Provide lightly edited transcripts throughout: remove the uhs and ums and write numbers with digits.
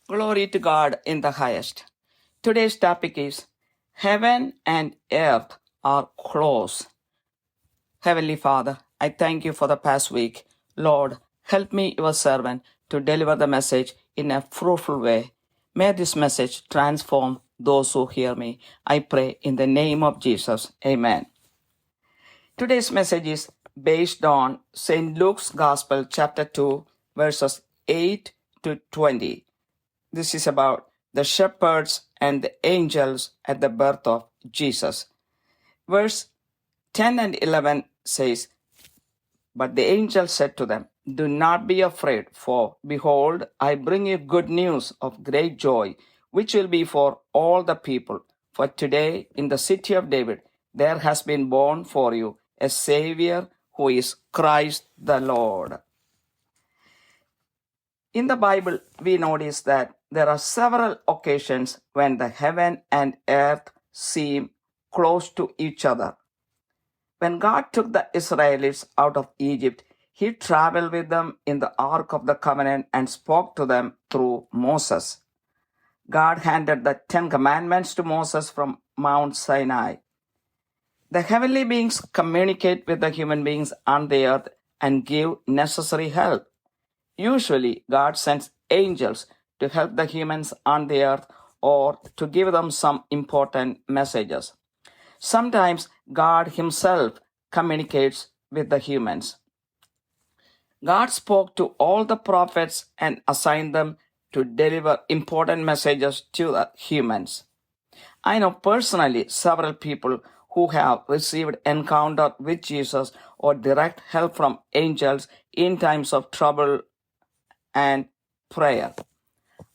Glory to God in the highest. Today's topic is Heaven and Earth are close. Heavenly Father, I thank you for the past week. Lord, help me, your servant, to deliver the message in a fruitful way. May this message transform those who hear me. I pray in the name of Jesus. Amen. Today's message is based on St. Luke's Gospel, chapter 2, verses 8 to 20. This is about the shepherds and the angels at the birth of Jesus. Verse 10 and 11 says, But the angel said to them, Do not be afraid, for behold, I bring you good news of great joy, which will be for all the people. For today, in the city of David, there has been born for you a Savior who is Christ the Lord. In the Bible, we notice that there are several occasions when the heaven and earth seem close to each other. When God took the Israelites out of Egypt, He traveled with them in the Ark of the Covenant and spoke to them through Moses. God handed the 10 Commandments to Moses from Mount Sinai. The heavenly beings communicate with the human beings on the earth and give necessary help. Usually, God sends angels to help the humans on the earth or to give them some important messages. Sometimes God Himself communicates with the humans. God spoke to all the prophets and assigned them to deliver important messages to the humans. I know personally several people who have received encounter with Jesus or direct help from angels in times of trouble and prayer.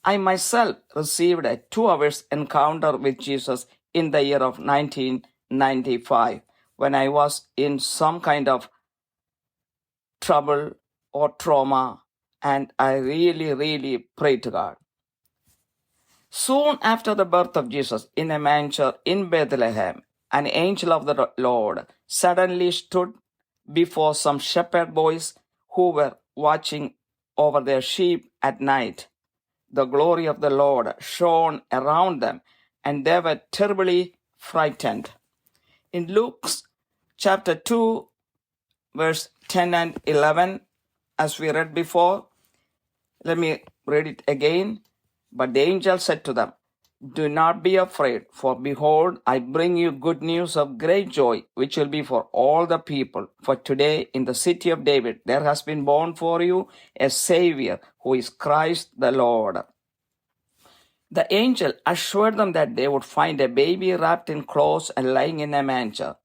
I myself received a 2 hours encounter with Jesus in the year of 1995 when I was in some kind of trouble or trauma, and I really prayed to God. Soon after the birth of Jesus in a manger in Bethlehem, an angel of the Lord suddenly stood before some shepherd boys who were watching over their sheep at night. The glory of the Lord shone around them, and they were terribly frightened. In Luke's chapter 2, verse 10 and 11, as we read before, let me read it again. But the angel said to them, Do not be afraid, for behold, I bring you good news of great joy, which will be for all the people. For today, in the city of David, there has been born for you a Savior, who is Christ the Lord. The angel assured them that they would find a baby wrapped in clothes and lying in a manger.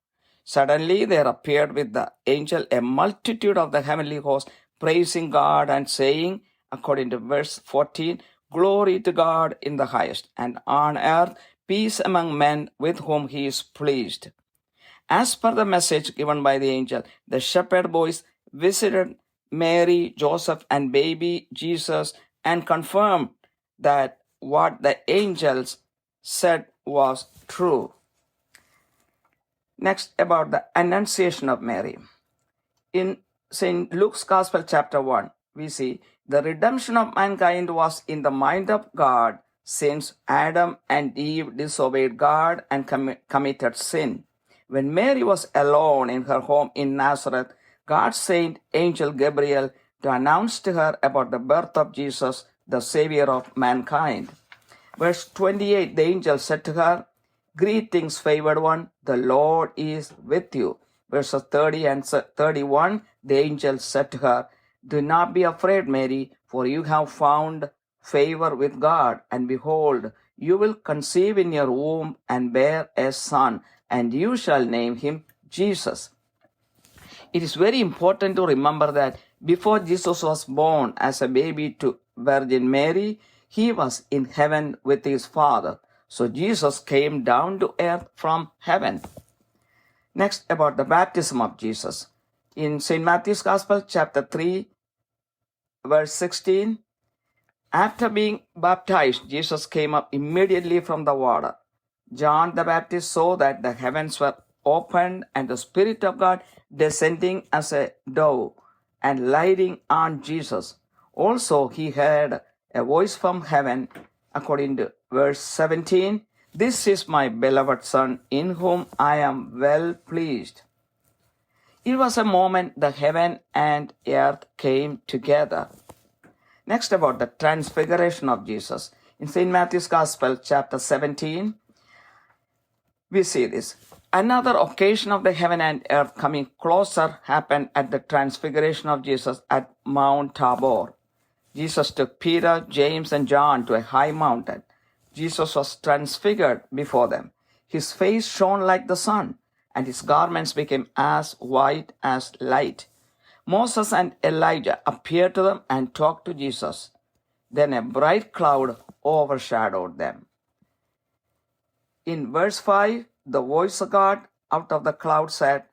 Suddenly there appeared with the angel a multitude of the heavenly host, praising God and saying, according to verse 14, Glory to God in the highest, and on earth peace among men with whom He is pleased. As per the message given by the angel, the shepherd boys visited Mary, Joseph, and baby Jesus and confirmed that what the angels said was true. Next, about the Annunciation of Mary. In St. Luke's Gospel, chapter 1, we see the redemption of mankind was in the mind of God since Adam and Eve disobeyed God and committed sin. When Mary was alone in her home in Nazareth, God sent angel Gabriel to announce to her about the birth of Jesus, the Savior of mankind. Verse 28, the angel said to her, Greetings, favored one, the Lord is with you. Verses 30 and 31, the angel said to her, Do not be afraid, Mary, for you have found favor with God, and behold, you will conceive in your womb and bear a son, and you shall name him Jesus. It is very important to remember that before Jesus was born as a baby to Virgin Mary, He was in heaven with His Father. So Jesus came down to earth from heaven. Next, about the baptism of Jesus. In St. Matthew's Gospel, chapter 3, verse 16, after being baptized, Jesus came up immediately from the water. John the Baptist saw that the heavens were opened and the Spirit of God descending as a dove and lighting on Jesus. Also, he heard A voice from heaven, according to verse 17, "This is my beloved Son, in whom I am well pleased." It was a moment the heaven and earth came together. Next, about the transfiguration of Jesus. In St. Matthew's Gospel, chapter 17, we see this. Another occasion of the heaven and earth coming closer happened at the transfiguration of Jesus at Mount Tabor. Jesus took Peter, James, and John to a high mountain. Jesus was transfigured before them. His face shone like the sun, and his garments became as white as light. Moses and Elijah appeared to them and talked to Jesus. Then a bright cloud overshadowed them. In verse 5, the voice of God out of the cloud said,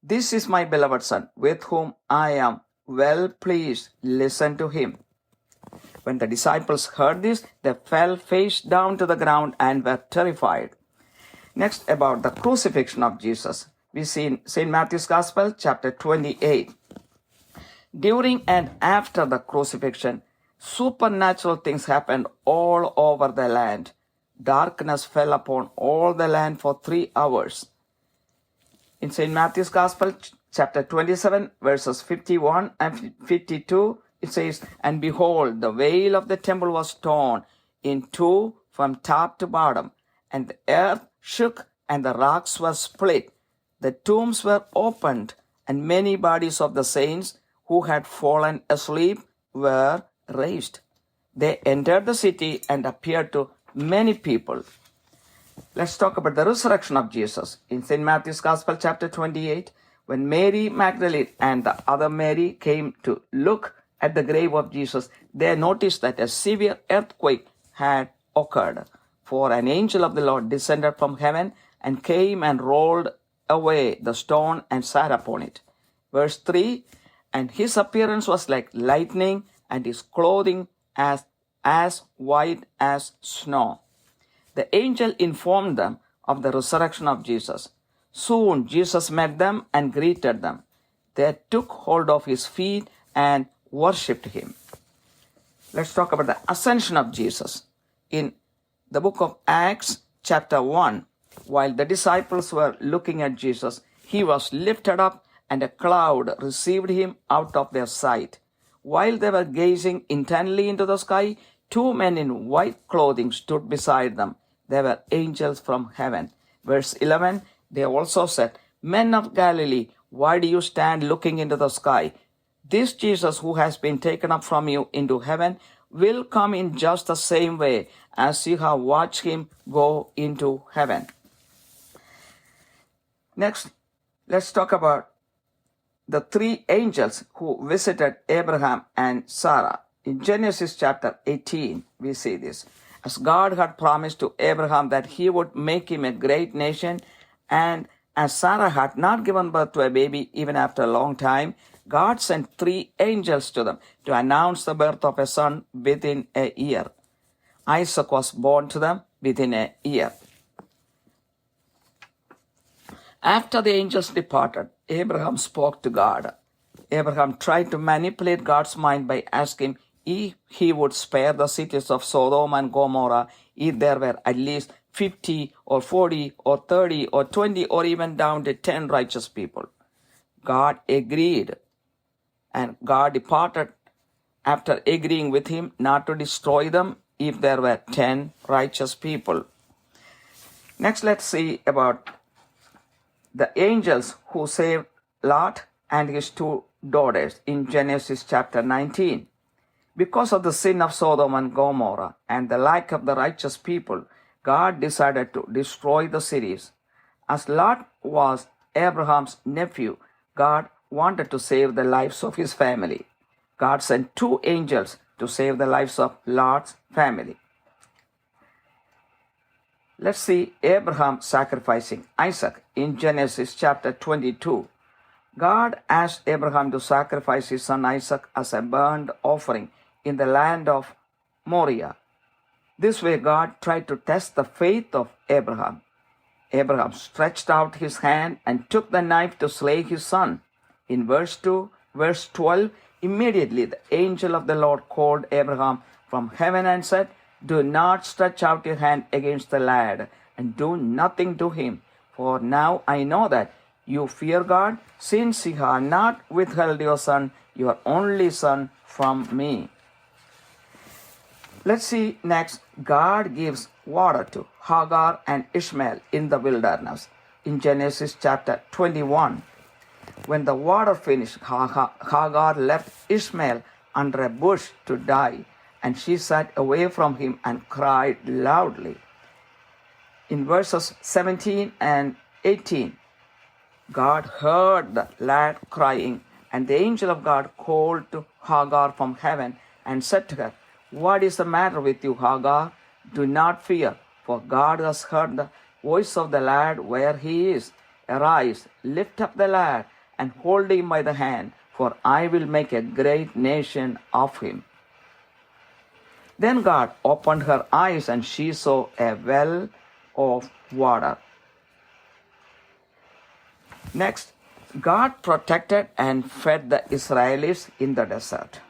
"This is my beloved Son, with whom I am well pleased. Listen to him." When the disciples heard this, they fell face down to the ground and were terrified. Next, about the crucifixion of Jesus. We see in St. Matthew's Gospel, chapter 28. During and after the crucifixion, supernatural things happened all over the land. Darkness fell upon all the land for 3 hours. In St. Matthew's Gospel, chapter 27, verses 51 and 52, it says, "And behold, the veil of the temple was torn in two from top to bottom, and the earth shook, and the rocks were split. The tombs were opened, and many bodies of the saints who had fallen asleep were raised. They entered the city and appeared to many people." Let's talk about the resurrection of Jesus. In St. Matthew's Gospel, chapter 28, when Mary Magdalene and the other Mary came to look at the grave of Jesus, they noticed that a severe earthquake had occurred. For an angel of the Lord descended from heaven and came and rolled away the stone and sat upon it. Verse 3, "And his appearance was like lightning, and his clothing as white as snow." The angel informed them of the resurrection of Jesus. Soon Jesus met them and greeted them. They took hold of his feet and worshipped him. Let's talk about the ascension of Jesus. In the book of Acts, chapter 1, while the disciples were looking at Jesus, he was lifted up, and a cloud received him out of their sight. While they were gazing intently into the sky, 2 men in white clothing stood beside them. They were angels from heaven. Verse 11, they also said, "Men of Galilee, why do you stand looking into the sky? This Jesus who has been taken up from you into heaven will come in just the same way as you have watched him go into heaven." Next, let's talk about the 3 angels who visited Abraham and Sarah. In Genesis chapter 18, we see this. As God had promised to Abraham that he would make him a great nation, and as Sarah had not given birth to a baby even after a long time, God sent 3 angels to them to announce the birth of a son within a year. Isaac was born to them within a year. After the angels departed, Abraham spoke to God. Abraham tried to manipulate God's mind by asking if he would spare the cities of Sodom and Gomorrah if there were at least 50 or 40 or 30 or 20 or even down to 10 righteous people. God agreed, and God departed after agreeing with him not to destroy them if there were 10 righteous people. Next, let's see about the angels who saved Lot and his 2 daughters in Genesis chapter 19. Because of the sin of Sodom and Gomorrah and the lack of the righteous people, God decided to destroy the cities. As Lot was Abraham's nephew, God wanted to save the lives of his family. God sent 2 angels to save the lives of Lot's family. Let's see Abraham sacrificing Isaac in Genesis chapter 22. God asked Abraham to sacrifice his son Isaac as a burnt offering in the land of Moriah. This way God tried to test the faith of Abraham. Abraham stretched out his hand and took the knife to slay his son. In verse 2, Verse 12, immediately the angel of the Lord called Abraham from heaven and said, do not stretch out your hand against the lad, and do nothing to him. For now I know that you fear God, since you have not withheld your son, your only son, from me. Let's see next. God gives water to Hagar and Ishmael in the wilderness. In Genesis chapter 21, when the water finished, Hagar left Ishmael under a bush to die, and she sat away from him and cried loudly. In verses 17 and 18, God heard the lad crying, and the angel of God called to Hagar from heaven and said to her, what is the matter with you, Hagar? Do not fear, for God has heard the voice of the lad where he is. Arise, lift up the lad, and hold him by the hand, for I will make a great nation of him. Then God opened her eyes, and she saw a well of water. Next, God protected and fed the Israelites in the desert.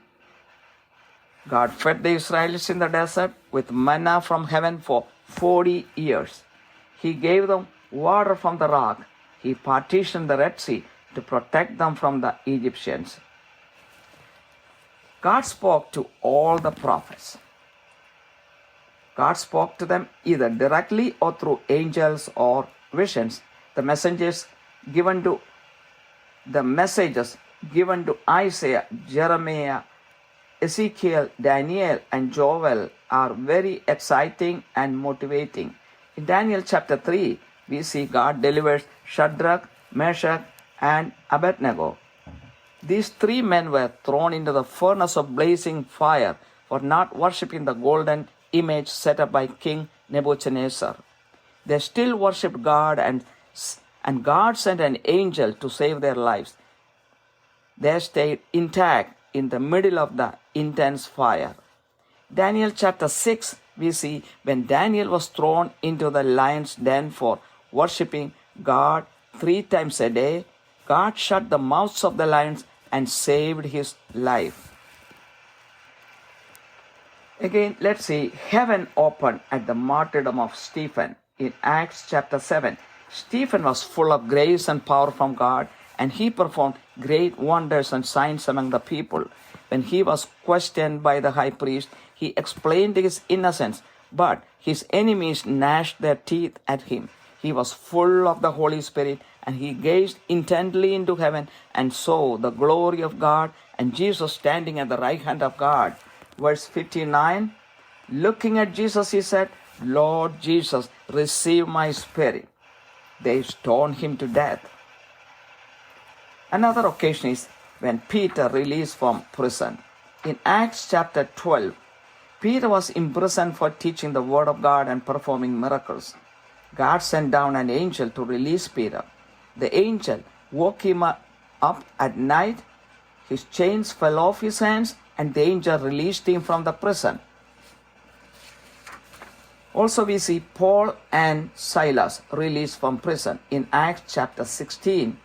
God fed the Israelites in the desert with manna from heaven for 40 years. He gave them water from the rock. He partitioned the Red Sea to protect them from the Egyptians. God spoke to all the prophets. God spoke to them either directly or through angels or visions. The messages given to Isaiah, Jeremiah, Ezekiel, Daniel, and Joel are very exciting and motivating. In Daniel chapter 3, we see God delivers Shadrach, Meshach, and Abednego. These three men were thrown into the furnace of blazing fire for not worshipping the golden image set up by King Nebuchadnezzar. They still worshipped God, and God sent an angel to save their lives. They stayed intact in the middle of the intense fire. Daniel chapter 6, we see when Daniel was thrown into the lion's den for worshipping God 3 times a day, God shut the mouths of the lions and saved his life. Again, let's see, heaven opened at the martyrdom of Stephen. In Acts chapter 7, Stephen was full of grace and power from God, and he performed great wonders and signs among the people. When he was questioned by the high priest, he explained his innocence, but his enemies gnashed their teeth at him. He was full of the Holy Spirit, and he gazed intently into heaven and saw the glory of God and Jesus standing at the right hand of God. Verse 59, looking at Jesus, he said, Lord Jesus, receive my spirit. They stoned him to death. Another occasion is when Peter released from prison. In Acts chapter 12, Peter was imprisoned for teaching the word of God and performing miracles. God sent down an angel to release Peter. The angel woke him up at night. His chains fell off his hands, and the angel released him from the prison. Also, we see Paul and Silas released from prison. In Acts chapter 16,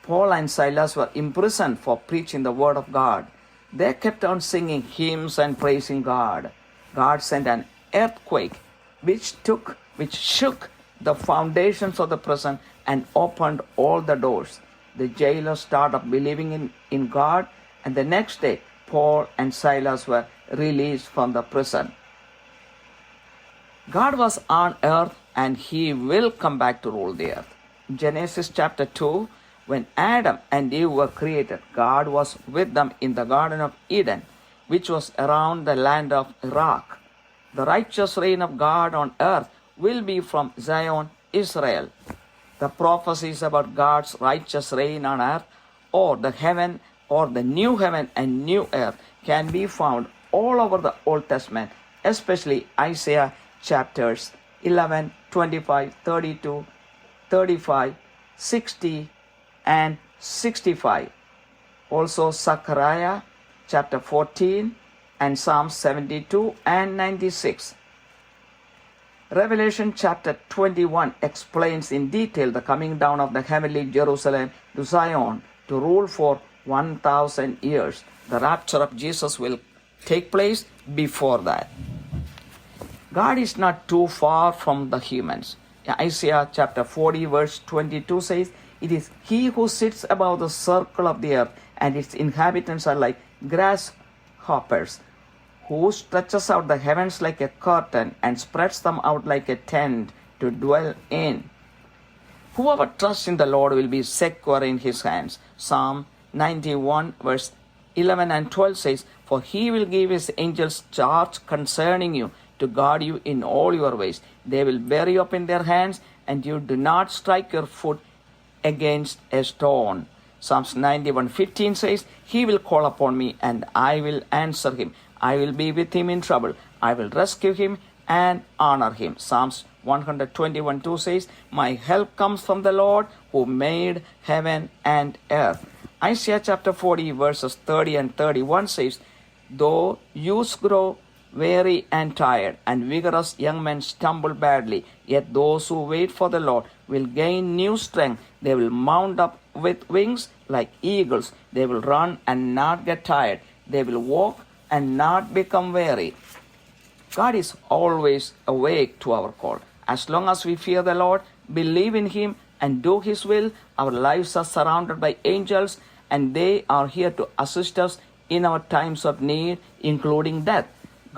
Paul and Silas were imprisoned for preaching the word of God. They kept on singing hymns and praising God. God sent an earthquake which shook the foundations of the prison and opened all the doors. The jailers started believing in God, and the next day Paul and Silas were released from the prison. God was on earth, and he will come back to rule the earth. In Genesis chapter 2, when Adam and Eve were created, God was with them in the Garden of Eden, which was around the land of Iraq. The righteous reign of God on earth will be from Zion, Israel. The prophecies about God's righteous reign on earth, or the heaven, or the new heaven and new earth, can be found all over the Old Testament, especially Isaiah chapters 11, 25, 32, 35, 60, and 65. Also Zechariah chapter 14 and Psalm 72 and 96. Revelation chapter 21 explains in detail the coming down of the heavenly Jerusalem to Zion to rule for 1,000 years. The rapture of Jesus will take place before that. God is not too far from the humans. Isaiah chapter 40 verse 22 says, "It is he who sits above the circle of the earth, and its inhabitants are like grasshoppers, who stretches out the heavens like a curtain and spreads them out like a tent to dwell in." Whoever trusts in the Lord will be secure in his hands. Psalm 91 verse 11 and 12 says, "For he will give his angels charge concerning you, to guard you in all your ways. They will bear you up in their hands, and you do not strike your foot against a stone." Psalms 91:15 says, "He will call upon me, and I will answer him. I will be with him in trouble. I will rescue him and honor him." Psalms 121:2 says, "My help comes from the Lord who made heaven and earth." Isaiah chapter 40 verses 30 and 31 says, "Though youths grow weary and tired, and vigorous young men stumble badly, yet those who wait for the Lord will gain new strength. They will mount up with wings like eagles. They will run and not get tired. They will walk and not become weary." God is always awake to our call. As long as we fear the Lord, believe in Him, and do His will, our lives are surrounded by angels, and they are here to assist us in our times of need, including death.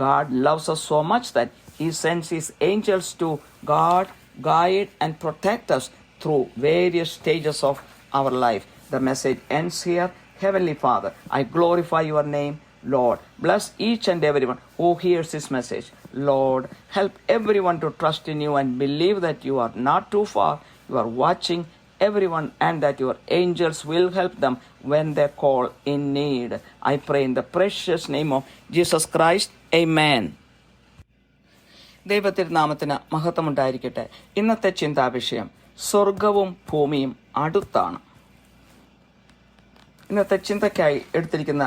God loves us so much that He sends His angels to guard, guide, and protect us through various stages of our life. The message ends here. Heavenly Father, I glorify your name. Lord, bless each and everyone who hears this message. Lord, help everyone to trust in you and believe that you are not too far. You are watching everyone, and that your angels will help them when they call in need. I pray in the precious name of Jesus Christ. Amen. ദൈവത്തിരുനാമത്തിന് മഹത്വമുണ്ടായിരിക്കട്ടെ. ഇന്നത്തെ ചിന്താവിഷയം സ്വർഗവും ഭൂമിയും അടുത്താണ്. ഇന്നത്തെ ചിന്തയ്ക്കായി എടുത്തിരിക്കുന്ന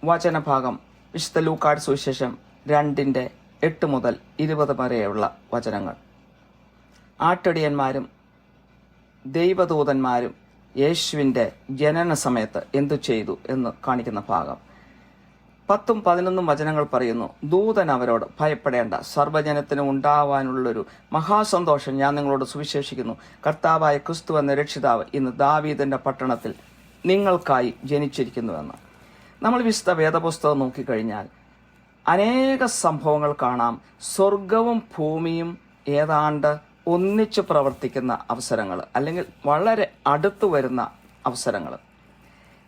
വചനഭാഗം വിശുദ്ധ ലൂക്കാട് സുവിശേഷം 2:8 മുതൽ 20 വരെയുള്ള വചനങ്ങൾ. ആട്ടിടയന്മാരും ദൈവദൂതന്മാരും യേശുവിൻ്റെ ജനന സമയത്ത് എന്തു ചെയ്തു എന്ന് കാണിക്കുന്ന ഭാഗം. 10-11 വചനങ്ങൾ പറയുന്നു, "ദൂതൻ അവരോട്, ഭയപ്പെടേണ്ട, സർവ്വജനത്തിനും ഉണ്ടാവാനുള്ളൊരു മഹാസന്തോഷം ഞാൻ നിങ്ങളോട് സുവിശേഷിക്കുന്നു. കർത്താവായ ക്രിസ്തു എന്ന രക്ഷിതാവ് ഇന്ന് ദാവീദിന്റെ പട്ടണത്തിൽ നിങ്ങൾക്കായി ജനിച്ചിരിക്കുന്നുവെന്ന്." നമ്മൾ വിശുദ്ധ വേദപുസ്തകം നോക്കിക്കഴിഞ്ഞാൽ അനേക സംഭവങ്ങൾ കാണാം. സ്വർഗവും ഭൂമിയും ഏതാണ്ട് ഒന്നിച്ച് പ്രവർത്തിക്കുന്ന അവസരങ്ങൾ, അല്ലെങ്കിൽ വളരെ അടുത്തു വരുന്ന അവസരങ്ങൾ.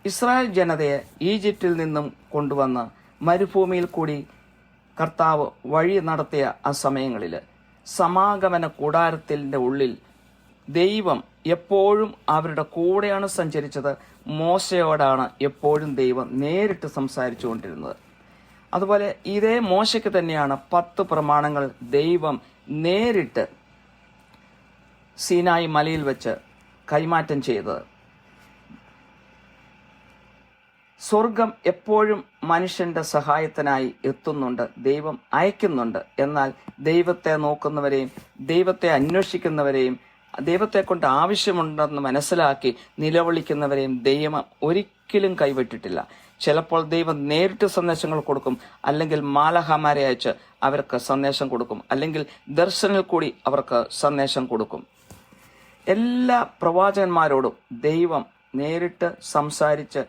ഇസ്രായേൽ ജനതയെ ഈജിപ്തിൽ നിന്നും കൊണ്ടുവന്ന് മരുഭൂമിയിൽ കൂടി കർത്താവ് വഴി നടത്തിയ ആ സമയങ്ങളിൽ സമാഗമന കൂടാരത്തിൻ്റെ ഉള്ളിൽ ദൈവം എപ്പോഴും അവരുടെ കൂടെയാണ് സഞ്ചരിച്ചത്. മോശയോടാണ് എപ്പോഴും ദൈവം നേരിട്ട് സംസാരിച്ചു കൊണ്ടിരുന്നത്. അതുപോലെ ഇതേ മോശയ്ക്ക് തന്നെയാണ് 10 പ്രമാണങ്ങൾ ദൈവം നേരിട്ട് സീനായി മലയിൽ വെച്ച് കൈമാറ്റം ചെയ്തത്. സ്വർഗം എപ്പോഴും മനുഷ്യന്റെ സഹായത്തിനായി എത്തുന്നുണ്ട്, ദൈവം അയക്കുന്നുണ്ട്. എന്നാൽ ദൈവത്തെ നോക്കുന്നവരെയും ദൈവത്തെ അന്വേഷിക്കുന്നവരെയും ദൈവത്തെ കൊണ്ട് ആവശ്യമുണ്ടെന്ന് മനസ്സിലാക്കി നിലവിളിക്കുന്നവരെയും ദൈവം ഒരിക്കലും കൈവിട്ടിട്ടില്ല. ചിലപ്പോൾ ദൈവം നേരിട്ട് സന്ദേശങ്ങൾ കൊടുക്കും, അല്ലെങ്കിൽ മാലാഖമാരെ അയച്ച് അവർക്ക് സന്ദേശം കൊടുക്കും, അല്ലെങ്കിൽ ദർശനത്തിൽ കൂടി അവർക്ക് സന്ദേശം കൊടുക്കും. എല്ലാ പ്രവാചകന്മാരോടും ദൈവം നേരിട്ട് സംസാരിച്ച്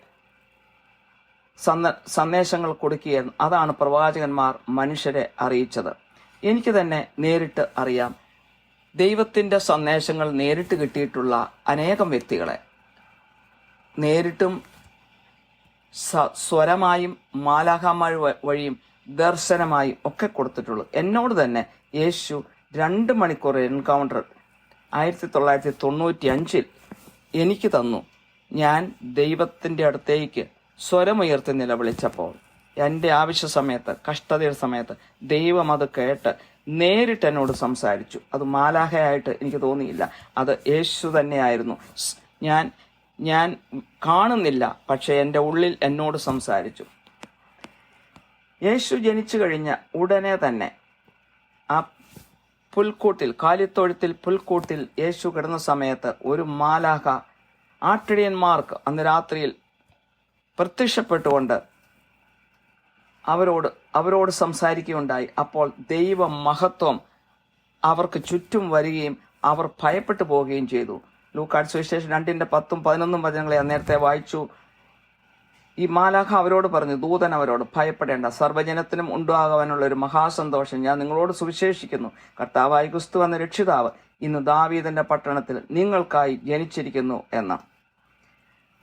സന്ദേശങ്ങൾ കൊടുക്കുകയായിരുന്നു. അതാണ് പ്രവാചകന്മാർ മനുഷ്യരെ അറിയിച്ചത്. എനിക്ക് തന്നെ നേരിട്ട് അറിയാം. ദൈവത്തിൻ്റെ സന്ദേശങ്ങൾ നേരിട്ട് കിട്ടിയിട്ടുള്ള അനേകം വ്യക്തികളെ നേരിട്ടും സ്വരമായും മാലാഖമാർ വഴിയും ദർശനമായും ഒക്കെ കൊടുത്തിട്ടുള്ളൂ. എന്നോട് തന്നെ യേശു 2 മണിക്കൂർ എൻകൗണ്ടർ 1995 എനിക്ക് തന്നു. ഞാൻ ദൈവത്തിൻ്റെ അടുത്തേക്ക് സ്വരമുയർത്തി നിലവിളിച്ചപ്പോൾ എൻ്റെ ആവശ്യ സമയത്ത്, കഷ്ടതയുടെ സമയത്ത് ദൈവം അത് കേട്ട് നേരിട്ട് എന്നോട് സംസാരിച്ചു. അത് മാലാഖയായിട്ട് എനിക്ക് തോന്നിയില്ല, അത് യേശു തന്നെയായിരുന്നു. ഞാൻ കാണുന്നില്ല, പക്ഷെ എൻ്റെ ഉള്ളിൽ എന്നോട് സംസാരിച്ചു. യേശു ജനിച്ചു കഴിഞ്ഞ ഉടനെ തന്നെ ആ പുൽക്കൂട്ടിൽ, കാലിത്തൊഴുത്തിൽ പുൽക്കൂട്ടിൽ യേശു കിടന്ന സമയത്ത് ഒരു മാലാഖ ആട്ടിടയന്മാർക്ക് അന്ന് രാത്രിയിൽ പ്രത്യക്ഷപ്പെട്ടുകൊണ്ട് അവരോട് സംസാരിക്കുകയുണ്ടായി. അപ്പോൾ ദൈവ മഹത്വം അവർക്ക് ചുറ്റും വരികയും അവർ ഭയപ്പെട്ടു പോവുകയും ചെയ്തു. ലൂക്കാട് സുവിശേഷം 2:10-11 വചനങ്ങളെ നേരത്തെ വായിച്ചു. ഈ മാലാഖ അവരോട് പറഞ്ഞു, ദൂതൻ അവരോട്, ഭയപ്പെടേണ്ട, സർവ്വജനത്തിനും ഉണ്ടാകുവാനുള്ള ഒരു മഹാസന്തോഷം ഞാൻ നിങ്ങളോട് സുവിശേഷിക്കുന്നു. കർത്താവായ ക്രിസ്തു എന്ന രക്ഷിതാവ് ഇന്ന് ദാവീദിന്റെ പട്ടണത്തിൽ നിങ്ങൾക്കായി ജനിച്ചിരിക്കുന്നു എന്ന്.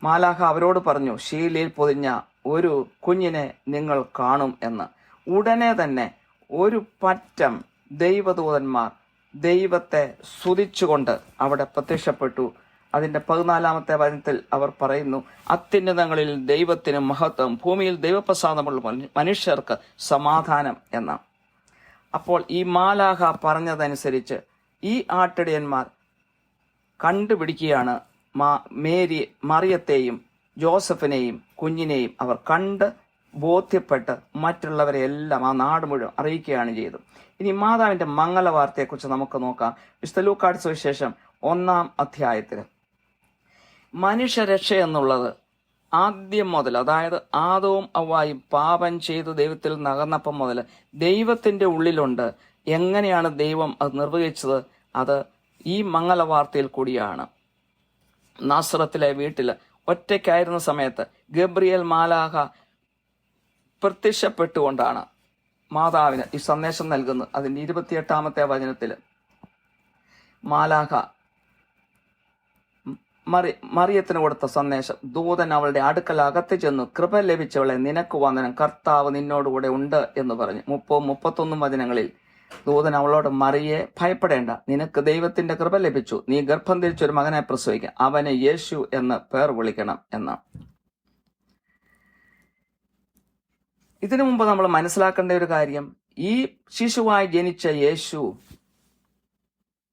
മാലാഖ അവരോട് പറഞ്ഞു, ശീലയിൽ പൊതിഞ്ഞ ഒരു കുഞ്ഞിനെ നിങ്ങൾ കാണും എന്ന്. ഉടനെ തന്നെ ഒരു പറ്റം ദൈവദൂതന്മാർ ദൈവത്തെ സ്തുതിച്ചുകൊണ്ട് അവിടെ പ്രത്യക്ഷപ്പെട്ടു. അതിന്റെ 14-ാമത്തെ വചനത്തിൽ അവർ പറയുന്നു, അത്യുന്നതങ്ങളിൽ ദൈവത്തിന് മഹത്വം, ഭൂമിയിൽ ദൈവപ്രസാദമുള്ള മനുഷ്യർക്ക് സമാധാനം എന്ന്. അപ്പോൾ ഈ മാലാഖ പറഞ്ഞതനുസരിച്ച് ഈ ആട്ടിടയന്മാർ കണ്ടുപിടിക്കുകയാണ് മറിയത്തെയും ജോസഫിനെയും കുഞ്ഞിനെയും അവർ കണ്ട് ബോധ്യപ്പെട്ട് മറ്റുള്ളവരെ എല്ലാം ആ നാട് മുഴുവൻ അറിയിക്കുകയാണ് ചെയ്തത്. ഇനി മാതാവിന്റെ മംഗളവാർത്തയെക്കുറിച്ച് നമുക്ക് നോക്കാം. വിശുദ്ധ ലൂക്കാട് സുവിശേഷം 1-ാം അധ്യായത്തിൽ മനുഷ്യരക്ഷ എന്നുള്ളത് ആദ്യം മുതൽ, അതായത് ആദവും ഹവ്വായും പാപം ചെയ്ത് ദൈവത്തിൽ നകന്നപ്പം മുതൽ ദൈവത്തിന്റെ ഉള്ളിലുണ്ട്. എങ്ങനെയാണ് ദൈവം അത് നിർവഹിച്ചത്? അത് ഈ മംഗളവാർത്തയിൽ കൂടിയാണ്. നാസറത്തിലെ വീട്ടിൽ ഒറ്റയ്ക്കായിരുന്ന സമയത്ത് ഗബ്രിയേൽ മാലാഖ പ്രത്യക്ഷപ്പെട്ടുകൊണ്ടാണ് മാതാവിന് ഈ സന്ദേശം നൽകുന്നത്. അതിന്റെ 28-ാമത്തെ വചനത്തിൽ മാലാഖ മറിയത്തിന് കൊടുത്ത സന്ദേശം, ദൂതൻ അവളുടെ അടുക്കൽ അകത്ത് ചെന്നു, കൃപ ലഭിച്ചവളെ നിനക്ക് വന്ദനം, കർത്താവ് നിന്നോടുകൂടെ ഉണ്ട് എന്ന് പറഞ്ഞു. 30-31 വചനങ്ങളിൽ ദൂതൻ അവളോട്, മറിയെ ഭയപ്പെടേണ്ട, നിനക്ക് ദൈവത്തിന്റെ കൃപ ലഭിച്ചു, നീ ഗർഭം ധരിച്ചൊരു മകനെ പ്രസവിക്കുക, അവനെ യേശു എന്ന് പേർ വിളിക്കണം എന്ന്. ഇതിനു മുമ്പ് നമ്മൾ മനസ്സിലാക്കേണ്ട ഒരു കാര്യം, ഈ ശിശുവായി ജനിച്ച യേശു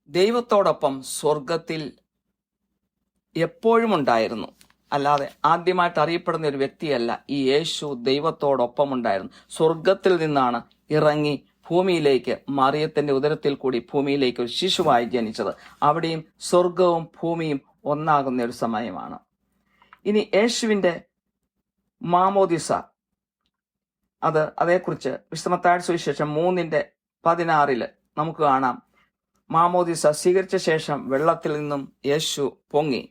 ദൈവത്തോടൊപ്പം സ്വർഗത്തിൽ എപ്പോഴും ഉണ്ടായിരുന്നു. അല്ലാതെ ആദ്യമായിട്ട് അറിയപ്പെടുന്ന ഒരു വ്യക്തിയല്ല ഈ യേശു. ദൈവത്തോടൊപ്പം ഉണ്ടായിരുന്നു. സ്വർഗത്തിൽ നിന്നാണ് ഇറങ്ങി ഭൂമിയിലേക്ക്, മറിയത്തിന്റെ ഉദരത്തിൽ കൂടി ഭൂമിയിലേക്ക് ഒരു ശിശുവായി ജനിച്ചത്. അവിടെയും സ്വർഗവും ഭൂമിയും ഒന്നാകുന്ന ഒരു സമയമാണ്. ഇനി യേശുവിന്റെ മാമോദിസ, അതേക്കുറിച്ച് വിശുദ്ധ മത്തായി സുവിശേഷം 3:16 നമുക്ക് കാണാം. മാമോദിസ സ്വീകരിച്ച ശേഷം വെള്ളത്തിൽ നിന്നും യേശു പൊങ്ങി.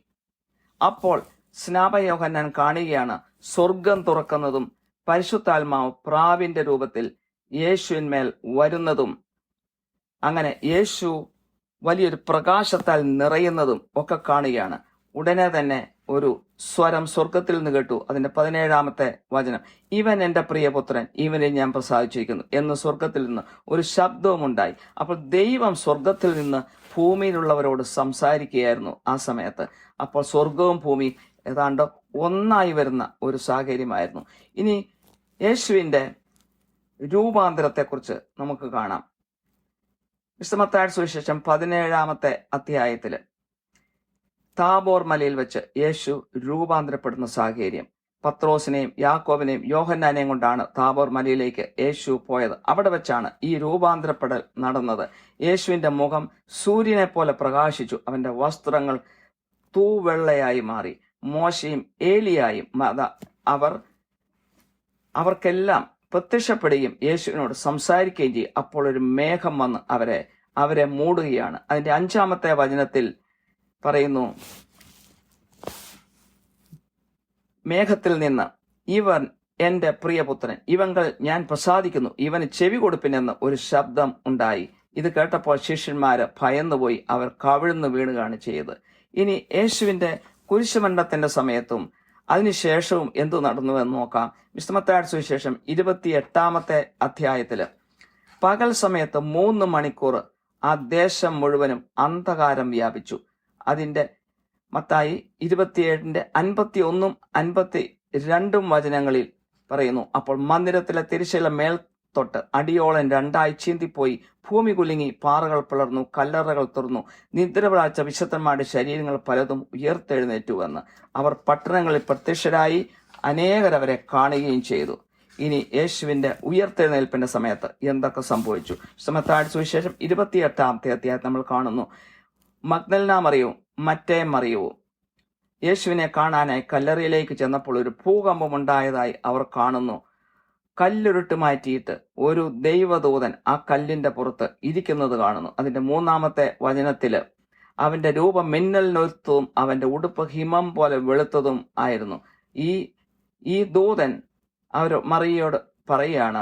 അപ്പോൾ സ്നാപകയോഹന്നാൻ കാണുകയാണ് സ്വർഗം തുറക്കുന്നതും പരിശുദ്ധാത്മാവ് പ്രാവിന്റെ രൂപത്തിൽ യേശുവിന്മേൽ വരുന്നതും, അങ്ങനെ യേശു വലിയൊരു പ്രകാശത്താൽ നിറയുന്നതും ഒക്കെ കാണുകയാണ്. ഉടനെ തന്നെ ഒരു സ്വരം സ്വർഗത്തിൽ നിന്ന് കേട്ടു. അതിന്റെ 17-ാമത്തെ വചനം, ഇവൻ എന്റെ പ്രിയപുത്രൻ, ഇവനെ ഞാൻ പ്രസാദിച്ചിരിക്കുന്നു എന്ന് സ്വർഗത്തിൽ നിന്ന് ഒരു ശബ്ദവും ഉണ്ടായി. അപ്പോൾ ദൈവം സ്വർഗത്തിൽ നിന്ന് ഭൂമിയിലുള്ളവരോട് സംസാരിക്കുകയായിരുന്നു ആ സമയത്ത്. അപ്പോൾ സ്വർഗവും ഭൂമിയും ഏതാണ്ട് ഒന്നായി വരുന്ന ഒരു സാഹചര്യമായിരുന്നു. ഇനി യേശുവിന്റെ രൂപാന്തരത്തെക്കുറിച്ച് നമുക്ക് കാണാം. വിശുദ്ധ മത്തായി സുവിശേഷം 17-ാമത്തെ അധ്യായത്തില് താബോർ മലയിൽ വെച്ച് യേശു രൂപാന്തരപ്പെടുന്ന സാഹചര്യം. പത്രോസിനെയും യാക്കോബിനെയും യോഹന്നാനെയും കൊണ്ടാണ് താബോർ മലയിലേക്ക് യേശു പോയത്. അവിടെ വെച്ചാണ് ഈ രൂപാന്തരപ്പെടൽ നടന്നത്. യേശുവിന്റെ മുഖം സൂര്യനെ പോലെ പ്രകാശിച്ചു. അവന്റെ വസ്ത്രങ്ങൾ തൂവെള്ളയായി മാറി. മോശയും ഏലിയായും അവർക്കെല്ലാം പ്രത്യക്ഷപ്പെടുകയും യേശുവിനോട് സംസാരിക്കുകയും ചെയ്യും. അപ്പോൾ ഒരു മേഘം വന്ന് അവരെ മൂടുകയാണ്. അതിന്റെ 5-ാമത്തെ വചനത്തിൽ പറയുന്നു, മേഘത്തിൽ നിന്ന്, ഇവൻ എന്റെ പ്രിയപുത്രൻ, ഇവങ്ങൾ ഞാൻ പ്രസാദിക്കുന്നു, ഇവന് ചെവി കൊടുപ്പിനെന്ന് ഒരു ശബ്ദം ഉണ്ടായി. ഇത് കേട്ടപ്പോൾ ശിഷ്യന്മാര് ഭയന്നുപോയി, അവർ കവിഴ്ന്നു വീണുകയാണ് ചെയ്തത്. ഇനി യേശുവിന്റെ കുരിശുമരണത്തിന്റെ സമയത്തും അതിനുശേഷവും എന്തു നടന്നുവെന്ന് നോക്കാം. വിശുദ്ധ മത്തായി സുവിശേഷം 28-ാമത്തെ അധ്യായത്തില് പകൽ സമയത്ത് 3 മണിക്കൂർ ആ ദേശം മുഴുവനും അന്ധകാരം വ്യാപിച്ചു. അതിന്റെ മത്തായി 27:51-52 വചനങ്ങളിൽ പറയുന്നു, അപ്പോൾ മന്ദിരത്തിലെ തിരശ്ശീല മേൽ തൊട്ട് അടിയോളം 2ആയി ചീന്തിപ്പോയി, ഭൂമി കുലുങ്ങി, പാറകൾ പിളർന്നു, കല്ലറകൾ തുറന്നു, നിദ്രപ്രാച്ച വിശുദ്ധന്മാരുടെ ശരീരങ്ങൾ പലതും ഉയർത്തെഴുന്നേറ്റുവെന്ന്. അവർ പട്ടണങ്ങളിൽ പ്രത്യക്ഷരായി അനേകരവരെ കാണുകയും ചെയ്തു. ഇനി യേശുവിന്റെ ഉയർത്തെഴുന്നേൽപ്പിന്റെ സമയത്ത് എന്തൊക്കെ സംഭവിച്ചു? മത്തായി സുവിശേഷം 28-ാമത്തെ അധ്യായം നമ്മൾ കാണുന്നു. മഗ്ദലന മറിയവും മറ്റേ മറിയവും യേശുവിനെ കാണാനായി കല്ലറയിലേക്ക് ചെന്നപ്പോൾ ഒരു ഭൂകമ്പം ഉണ്ടായതായി അവർ കാണുന്നു. കല്ലുരുട്ട് മാറ്റിയിട്ട് ഒരു ദൈവദൂതൻ ആ കല്ലിന്റെ പുറത്ത് ഇരിക്കുന്നത് കാണുന്നു. അതിന്റെ 3-ാമത്തെ വചനത്തില് അവന്റെ രൂപം മിന്നലിനൊത്തതും അവന്റെ ഉടുപ്പ് ഹിമം പോലെ വെളുത്തതും ആയിരുന്നു. ഈ ദൂതൻ മറിയയോട് പറയുകയാണ്,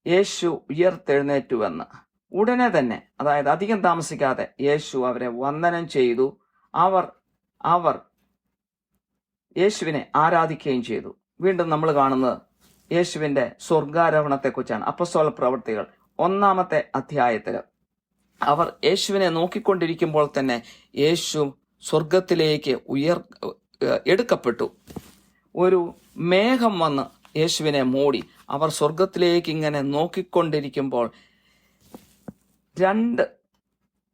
യേശു ഉയർത്തെഴുന്നേറ്റുവെന്ന്. ഉടനെ തന്നെ, അതായത് അധികം താമസിക്കാതെ, യേശു അവരെ വന്ദനം ചെയ്തു. അവർ യേശുവിനെ ആരാധിക്കുകയും ചെയ്തു. വീണ്ടും നമ്മൾ കാണുന്നത് യേശുവിന്റെ സ്വർഗാരോഹണത്തെക്കുറിച്ചാണ്. അപ്പോസ്തല പ്രവൃത്തികൾ 1-ാമത്തെ അധ്യായത്തിൽ അവർ യേശുവിനെ നോക്കിക്കൊണ്ടിരിക്കുമ്പോൾ തന്നെ യേശു സ്വർഗത്തിലേക്ക് എടുക്കപ്പെട്ടു. ഒരു മേഘം വന്ന് യേശുവിനെ മൂടി. അവർ സ്വർഗത്തിലേക്ക് ഇങ്ങനെ നോക്കിക്കൊണ്ടിരിക്കുമ്പോൾ 2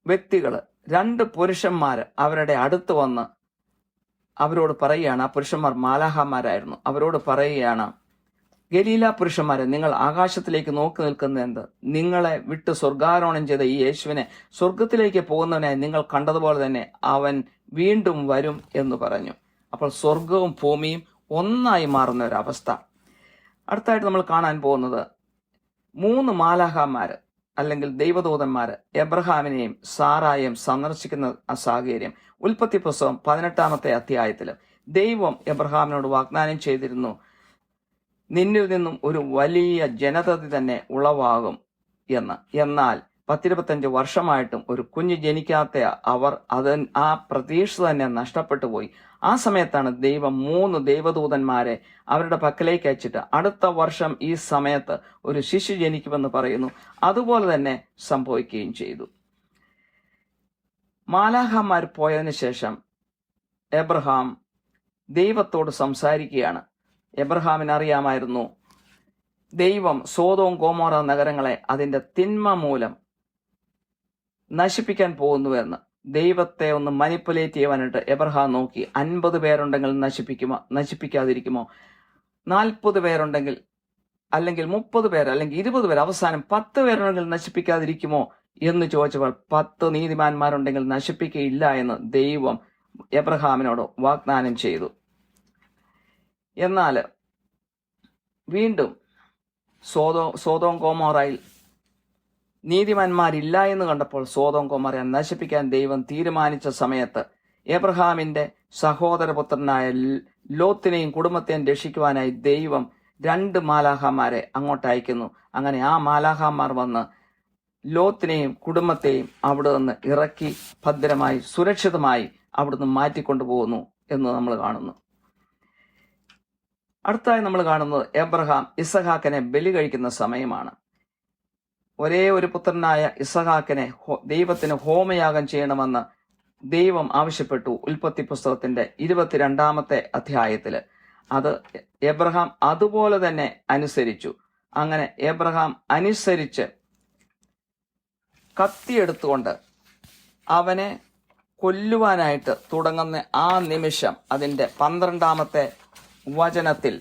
വ്യക്തികൾ, 2 പുരുഷന്മാർ അവരുടെ അടുത്ത് വന്ന് അവരോട് പറയുകയാണ്. ആ പുരുഷന്മാർ മാലാഹമാരായിരുന്നു. അവരോട് പറയുകയാണ്, ഗലീല പുരുഷന്മാരെ, നിങ്ങൾ ആകാശത്തിലേക്ക് നോക്കി നിൽക്കുന്നത് എന്ത്? നിങ്ങളെ വിട്ട് സ്വർഗാരോഹണം ചെയ്ത ഈ യേശുവിനെ സ്വർഗത്തിലേക്ക് പോകുന്നവനായി നിങ്ങൾ കണ്ടതുപോലെ തന്നെ അവൻ വീണ്ടും വരും എന്ന് പറഞ്ഞു. അപ്പോൾ സ്വർഗവും ഭൂമിയും ഒന്നായി മാറുന്ന ഒരവസ്ഥ. അടുത്തായിട്ട് നമ്മൾ കാണാൻ പോകുന്നത് 3 മാലാഹമാര് അല്ലെങ്കിൽ ദൈവദൂതന്മാര് എബ്രഹാമിനെയും സാറായെയും സന്ദർശിക്കുന്ന ആ സാഹചര്യം. ഉൽപ്പത്തി പുസ്തകം 18-ാമത്തെ അധ്യായത്തിൽ ദൈവം എബ്രഹാമിനോട് വാഗ്ദാനം ചെയ്തിരുന്നു, നിന്നിൽ നിന്നും ഒരു വലിയ ജനതതി തന്നെ ഉളവാകും എന്ന്. എന്നാൽ 10-25 വർഷമായിട്ടും ഒരു കുഞ്ഞ് ജനിക്കാത്ത ആ പ്രതീക്ഷ തന്നെ നഷ്ടപ്പെട്ടു പോയി. ആ സമയത്താണ് ദൈവം 3 ദൈവദൂതന്മാരെ അവരുടെ പക്കലേക്ക് അയച്ചിട്ട് അടുത്ത വർഷം ഈ സമയത്ത് ഒരു ശിശു ജനിക്കുമെന്ന് പറയുന്നു. അതുപോലെ തന്നെ സംഭവിക്കുകയും ചെയ്തു. മാലാഖമാർ പോയതിനു ശേഷം എബ്രഹാം ദൈവത്തോട് സംസാരിക്കുകയാണ്. എബ്രഹാമിന് അറിയാമായിരുന്നു ദൈവം സോദോം ഗോമോറ നഗരങ്ങളെ അതിന്റെ തിന്മ മൂലം നശിപ്പിക്കാൻ പോകുന്നുവെന്ന്. ദൈവത്തെ ഒന്ന് മനിപ്പുലേറ്റ് ചെയ്യുവാനായിട്ട് എബ്രഹാം നോക്കി. 50 പേരുണ്ടെങ്കിൽ നശിപ്പിക്കാതിരിക്കുമോ? 40 പേരുണ്ടെങ്കിൽ, അല്ലെങ്കിൽ 30 പേർ, അല്ലെങ്കിൽ 20 പേർ, അവസാനം 10 പേരുണ്ടെങ്കിൽ നശിപ്പിക്കാതിരിക്കുമോ എന്ന് ചോദിച്ചപ്പോൾ 10 നീതിമാന്മാരുണ്ടെങ്കിൽ നശിപ്പിക്കുകയില്ല എന്ന് ദൈവം എബ്രഹാമിനോട് വാഗ്ദാനം ചെയ്തു. എന്നാൽ വീണ്ടും സോദോം ഗോമോറയിൽ നീതിമാന്മാരില്ല എന്ന് കണ്ടപ്പോൾ സോദോം ഗോമോറയെ നശിപ്പിക്കാൻ ദൈവം തീരുമാനിച്ച സമയത്ത് എബ്രഹാമിന്റെ സഹോദരപുത്രനായ ലോത്തിനെയും കുടുംബത്തെയും രക്ഷിക്കുവാനായി ദൈവം 2 മാലാഖമാരെ അങ്ങോട്ട് അയക്കുന്നു. അങ്ങനെ ആ മാലാഖമാർ വന്ന് ലോത്തിനെയും കുടുംബത്തെയും അവിടെ നിന്ന് ഇറക്കി ഭദ്രമായി സുരക്ഷിതമായി അവിടുന്ന് മാറ്റിക്കൊണ്ടുപോകുന്നു എന്ന് നമ്മൾ കാണുന്നു. അടുത്തായി നമ്മൾ കാണുന്നത് എബ്രഹാം ഇസഹാക്കിനെ ബലി കഴിക്കുന്ന സമയമാണ്. ഒരേ ഒരു പുത്രനായ ഇസഹാക്കിനെ ദൈവത്തിന് ഹോമയാഗം ചെയ്യണമെന്ന് ദൈവം ആവശ്യപ്പെട്ടു. ഉൽപ്പത്തി പുസ്തകത്തിന്റെ 22-ാമത്തെ അധ്യായത്തില് അത് എബ്രഹാം അതുപോലെ തന്നെ അനുസരിച്ചു. അങ്ങനെ എബ്രഹാം അനുസരിച്ച് കത്തിയെടുത്തുകൊണ്ട് അവനെ കൊല്ലുവാനായിട്ട് തുടങ്ങുന്ന ആ നിമിഷം അതിന്റെ 12-ാമത്തെ വചനത്തിൽ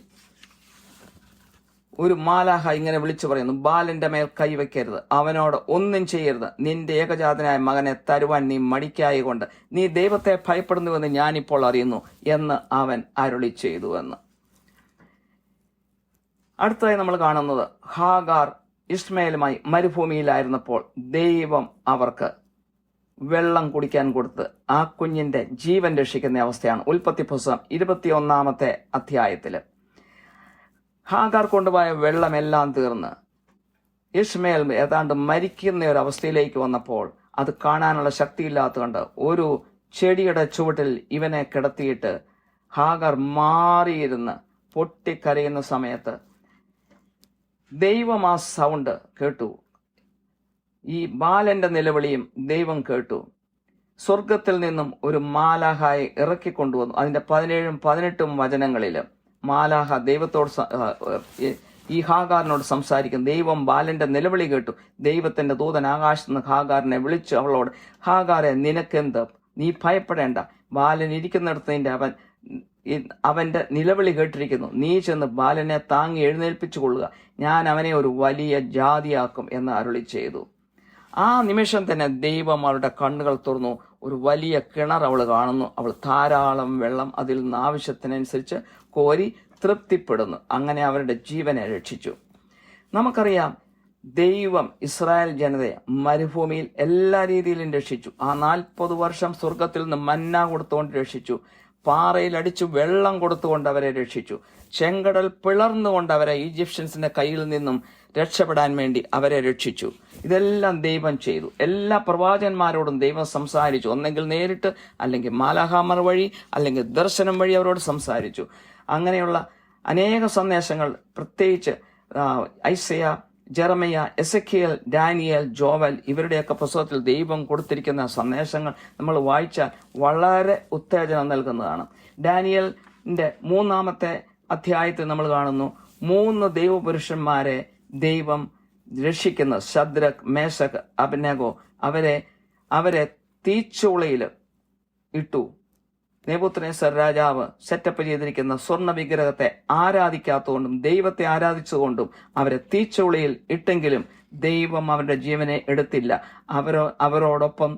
ഒരു മാലാഹ ഇങ്ങനെ വിളിച്ചു പറയുന്നു, ബാലന്റെ മേൽ കൈവയ്ക്കരുത്, അവനോട് ഒന്നും ചെയ്യരുത്, നിന്റെ ഏകജാതനായ മകനെ തരുവാൻ നീ മടിക്കായ കൊണ്ട് നീ ദൈവത്തെ ഭയപ്പെടുന്നുവെന്ന് ഞാനിപ്പോൾ അറിയുന്നു എന്ന് അവൻ അരുളി ചെയ്തു എന്ന്. അടുത്തതായി നമ്മൾ കാണുന്നത് ഹാഗാർ ഇസ്മയേലുമായി മരുഭൂമിയിലായിരുന്നപ്പോൾ ദൈവം അവർക്ക് വെള്ളം കുടിക്കാൻ കൊടുത്ത് ആ കുഞ്ഞിന്റെ ജീവൻ രക്ഷിക്കുന്ന അവസ്ഥയാണ്. ഉൽപ്പത്തി പുസ്തകം 21-ാമത്തെ അധ്യായത്തില് ഹാഗാർ കൊണ്ടുപോയ വെള്ളമെല്ലാം തീർന്ന് ഇസ്മയേൽ ഏതാണ്ട് മരിക്കുന്ന ഒരു അവസ്ഥയിലേക്ക് വന്നപ്പോൾ അത് കാണാനുള്ള ശക്തിയില്ലാത്തതുകൊണ്ട് ഒരു ചെടിയുടെ ചുവട്ടിൽ ഇവനെ കിടത്തിയിട്ട് ഹാഗാർ മാറിയിരുന്ന് പൊട്ടിക്കരയുന്ന സമയത്ത് ദൈവം ആ സൗണ്ട് കേട്ടു. ഈ ബാലന്റെ നിലവിളിയും ദൈവം കേട്ടു. സ്വർഗത്തിൽ നിന്നും ഒരു മാലാഹായെ ഇറക്കിക്കൊണ്ടുവന്നു. അതിന്റെ 17ഉം 18ഉം വചനങ്ങളില് മാലാഹ ദൈവത്തോട് ഈ ഹാഗാറിനോട് സംസാരിക്കും. ദൈവം ബാലന്റെ നിലവിളി കേട്ടു. ദൈവത്തിന്റെ ദൂതൻ ആകാശത്ത് നിന്ന് ഹാഗാറിനെ വിളിച്ചു അവളോട്, ഹാഗാറെ നിനക്കെന്ത്, നീ ഭയപ്പെടേണ്ട, ബാലൻ ഇരിക്കുന്നിടത്ത് അവന്റെ നിലവിളി കേട്ടിരിക്കുന്നു, നീ ചെന്ന് ബാലനെ താങ്ങി എഴുന്നേൽപ്പിച്ചു കൊള്ളുക, ഞാൻ അവനെ ഒരു വലിയ ജാതിയാക്കും എന്ന് അരുളി ചെയ്തു. ആ നിമിഷം തന്നെ ദൈവം അവരുടെ കണ്ണുകൾ തുറന്നു. ഒരു വലിയ കിണർ അവൾ കാണുന്നു. അവൾ ധാരാളം വെള്ളം അതിൽ നിന്ന് ആവശ്യത്തിനനുസരിച്ച് കോരി തൃപ്തിപ്പെടുന്നു. അങ്ങനെ അവരുടെ ജീവനെ രക്ഷിച്ചു. നമുക്കറിയാം, ദൈവം ഇസ്രായേൽ ജനതയെ മരുഭൂമിയിൽ എല്ലാ രീതിയിലും രക്ഷിച്ചു. ആ 40 വർഷം സ്വർഗത്തിൽ നിന്ന് മന്ന കൊടുത്തുകൊണ്ട് രക്ഷിച്ചു. പാറയിൽ അടിച്ചു വെള്ളം കൊടുത്തുകൊണ്ട് അവരെ രക്ഷിച്ചു. ചെങ്കടൽ പിളർന്നുകൊണ്ട് അവരെ ഈജിപ്ഷ്യൻസിന്റെ കയ്യിൽ നിന്നും രക്ഷപ്പെടാൻ വേണ്ടി അവരെ രക്ഷിച്ചു. ഇതെല്ലാം ദൈവം ചെയ്തു. എല്ലാ പ്രവാചകന്മാരോടും ദൈവം സംസാരിച്ചു. ഒന്നെങ്കിൽ നേരിട്ട്, അല്ലെങ്കിൽ മാലാഖമാർ വഴി, അല്ലെങ്കിൽ ദർശനം വഴി അവരോട് സംസാരിച്ചു. അങ്ങനെയുള്ള അനേക സന്ദേശങ്ങൾ, പ്രത്യേകിച്ച് Isaiah, Jeremiah, Ezekiel, Daniel, Jovel, ഇവരുടെയൊക്കെ പുസ്തകത്തിൽ ദൈവം കൊടുത്തിരിക്കുന്ന സന്ദേശങ്ങൾ നമ്മൾ വായിച്ചാൽ വളരെ ഉത്തേജനം നൽകുന്നതാണ്. ഡാനിയേലിന്റെ 3-ാമത്തെ അധ്യായത്തിൽ നമ്മൾ കാണുന്നു 3 ദൈവപുരുഷന്മാരെ ദൈവം രക്ഷിക്കുന്ന ശദ്രക്, മേശക്, അബേദ്നെഗോ അവരെ തീച്ചൂളയിൽ ഇട്ടു. നെബൂഖദ്നേസർ രാജാവ് സെറ്റപ്പ് ചെയ്തിരിക്കുന്ന സ്വർണ്ണ വിഗ്രഹത്തെ ആരാധിക്കാത്തതുകൊണ്ടും ദൈവത്തെ ആരാധിച്ചുകൊണ്ടും അവരെ തീച്ചൂളയിൽ ഇട്ടെങ്കിലും ദൈവം അവരുടെ ജീവനെ എടുത്തില്ല. അവരോടൊപ്പം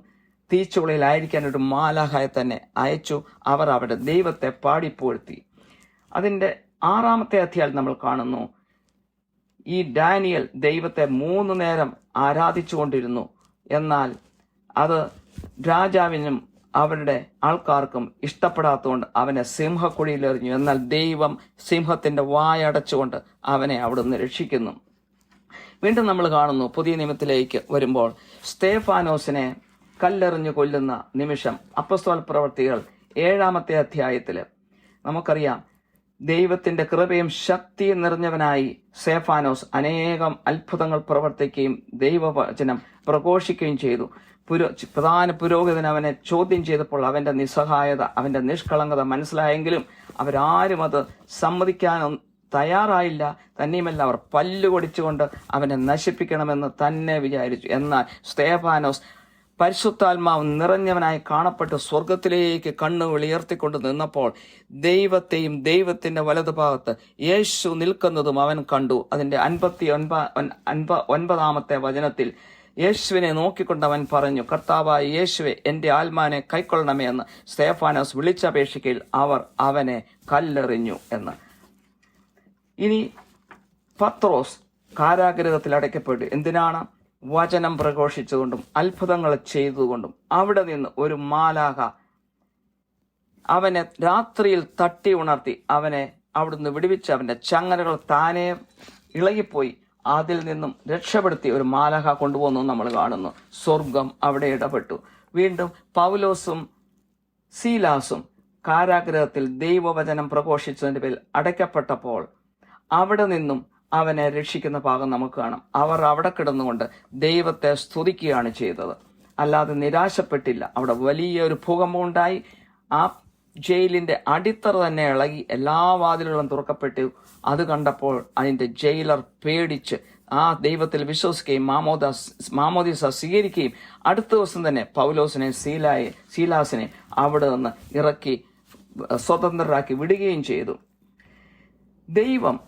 തീച്ചൂളയിലായിരിക്കാൻ ഒരു മാലാഖയെ തന്നെ അയച്ചു. അവർ അവരുടെ ദൈവത്തെ പാടിപ്പുകഴ്ത്തി. അതിന്റെ 6-ാമത്തെ അധ്യായം നമ്മൾ കാണുന്നു, ഈ ഡാനിയൽ ദൈവത്തെ 3 നേരം ആരാധിച്ചുകൊണ്ടിരുന്നു. എന്നാൽ അത് രാജാവിനും അവരുടെ ആൾക്കാർക്കും ഇഷ്ടപ്പെടാത്തതുകൊണ്ട് അവനെ സിംഹക്കുഴിയിൽ എറിഞ്ഞു. എന്നാൽ ദൈവം സിംഹത്തിന്റെ വായടച്ചുകൊണ്ട് അവനെ അവിടുന്ന് രക്ഷിക്കുന്നു. വീണ്ടും നമ്മൾ കാണുന്നു, പുതിയ നിയമത്തിലേക്ക് വരുമ്പോൾ സ്തേഫാനോസിനെ കല്ലെറിഞ്ഞു കൊല്ലുന്ന നിമിഷം അപ്പോസ്തല പ്രവൃത്തികൾ 7-ാമത്തെ അധ്യായത്തില് നമുക്കറിയാം, ദൈവത്തിന്റെ കൃപയും ശക്തിയും നിറഞ്ഞവനായി സ്തേഫാനോസ് അനേകം അത്ഭുതങ്ങൾ പ്രവർത്തിക്കുകയും ദൈവവചനം പ്രഘോഷിക്കുകയും ചെയ്തു. പ്രധാന പുരോഹിതൻ അവനെ ചോദ്യം ചെയ്തപ്പോൾ അവന്റെ നിസ്സഹായത, അവന്റെ നിഷ്കളങ്കത മനസ്സിലായെങ്കിലും അവരാരും അത് സമ്മതിക്കാനും തയ്യാറായില്ല. തന്നെയുമല്ല, അവർ പല്ലുകൊടിച്ചുകൊണ്ട് അവനെ നശിപ്പിക്കണമെന്ന് തന്നെ വിചാരിച്ചു. എന്നാൽ സ്തേഫാനോസ് പരിശുദ്ധാത്മാവ് നിറഞ്ഞവനായി കാണപ്പെട്ട് സ്വർഗത്തിലേക്ക് കണ്ണുകൾ ഉയർത്തിക്കൊണ്ട് നിന്നപ്പോൾ ദൈവത്തെയും ദൈവത്തിന്റെ വലതുഭാഗത്ത് യേശു നിൽക്കുന്നതും അവൻ കണ്ടു. അതിന്റെ 59-ാമത്തെ വചനത്തിൽ യേശുവിനെ നോക്കിക്കൊണ്ട് അവൻ പറഞ്ഞു, കർത്താവായ യേശുവെ, എന്റെ ആത്മാനെ കൈക്കൊള്ളണമേ എന്ന് സ്തേഫാനോസ് വിളിച്ചപേക്ഷിക്കയിൽ അവർ അവനെ കല്ലെറിഞ്ഞു എന്ന്. ഇനി പത്രോസ് കാരാഗൃഹത്തിൽ അടയ്ക്കപ്പെട്ടു. എന്തിനാണ്? വചനം പ്രഘോഷിച്ചുകൊണ്ടും അത്ഭുതങ്ങൾ ചെയ്തുകൊണ്ടും. അവിടെ നിന്ന് ഒരു മാലാഖ അവനെ രാത്രിയിൽ തട്ടി ഉണർത്തി അവനെ അവിടുന്ന് വിടുവിച്ച് അവന്റെ ചങ്ങലകൾ താനെ ഇളകിപ്പോയി അതിൽ നിന്നും രക്ഷപ്പെടുത്തി ഒരു മാലാഖ കൊണ്ടുപോകുന്നു നമ്മൾ കാണുന്നു. സ്വർഗം അവിടെ ഇടപെട്ടു. വീണ്ടും പൗലോസും സീലാസും കാരാഗൃഹത്തിൽ ദൈവവചനം പ്രഘോഷിച്ചതിന്റെ പേരിൽ അടയ്ക്കപ്പെട്ടപ്പോൾ അവിടെ നിന്നും അവനെ രക്ഷിക്കുന്ന ഭാഗം നമുക്ക് കാണാം. അവർ അവിടെ കിടന്നുകൊണ്ട് ദൈവത്തെ സ്തുതിക്കുകയാണ് ചെയ്തത്, അല്ലാതെ നിരാശപ്പെട്ടില്ല. അവിടെ വലിയൊരു ഭൂകമ്പം ഉണ്ടായി. ആ ജയിലിന്റെ അടിത്തറ തന്നെ ഇളകി എല്ലാ വാതിലുകളും തുറക്കപ്പെട്ടു. അത് കണ്ടപ്പോൾ അതിന്റെ ജയിലർ പേടിച്ച് ആ ദൈവത്തിൽ വിശ്വസിക്കുകയും മാമോദീസ സ്വീകരിക്കുകയും അടുത്ത ദിവസം തന്നെ പൗലോസിനെ സീലാസിനെ അവിടെ നിന്ന് ഇറക്കി സ്വതന്ത്രരാക്കി വിടുകയും ചെയ്തു. ദൈവം